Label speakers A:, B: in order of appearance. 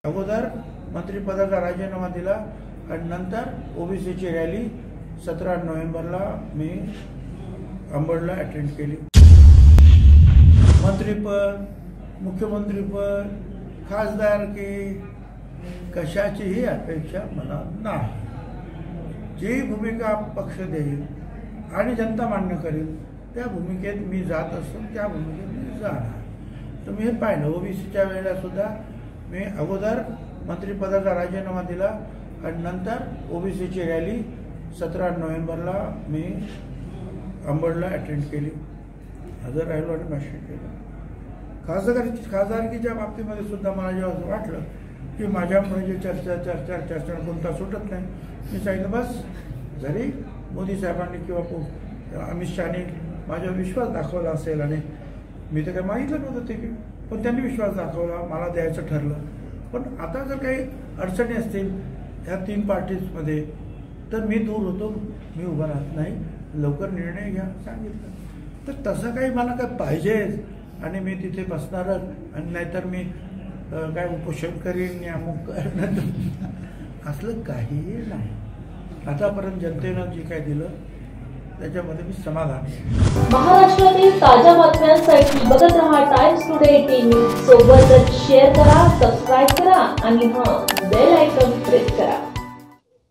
A: अगोदर मंत्रिपदाचा राजीनामा दिला आणि नंतर ओबीसीची रॅली 17 नोव्हेंबरला मी अंबडला अटेंड केली। मंत्रिपद, मुख्यमंत्रीपद, खासदारकी कशाचीही अपेक्षा मला नाही। जी भूमिका पक्ष देईल आणि जनता मान्य करेल त्या भूमिकेत मी जात असून त्या भूमिकेत मी जाणार। तुम्ही हे पाहिलं, ओबीसीच्या वेळेला सुद्धा मी अगोदर मंत्रिपदाचा राजीनामा दिला आणि नंतर ओबीसीची रॅली 17 नोव्हेंबरला मी अंबडला अटेंड केली, हजर राहिलो आणि भाषण केलं। खासदारकीच्या बाबतीमध्ये सुद्धा मला जेव्हा वाटलं की माझ्यामुळे जे चर्चा कोणता सुटत नाही, मी सांगितलं बस, जरी मोदी साहेबांनी किंवा अमित शहानी माझ्यावर विश्वास दाखवला असेल आणि मी तर काही मागितलं नव्हतं ते, पण त्यांनी विश्वास दाखवला, मला द्यायचं ठरलं। पण आता जर काही अडचणी असतील ह्या 3 पार्टीजमध्ये तर मी दूर होतो, मी उभा राहत नाही, लवकर निर्णय घ्या सांगितलं। तर तसं काही मला काय पाहिजे आणि मी तिथे बसणारच आणि नाहीतर मी काय उपोषण करीन या अमुक असलं काहीही नाही। आतापर्यंत जनतेनं जे काय दिलं त्याच्यामध्ये मी समाधान आहे।
B: महाराष्ट्रातील ताज्या बातम्यांसाठी बघत रहा टाइम्स टुडे 18 न्यूज। सोबतच शेअर करा, सबस्क्राईब करा आणि बेल आयकॉन प्रेस करा।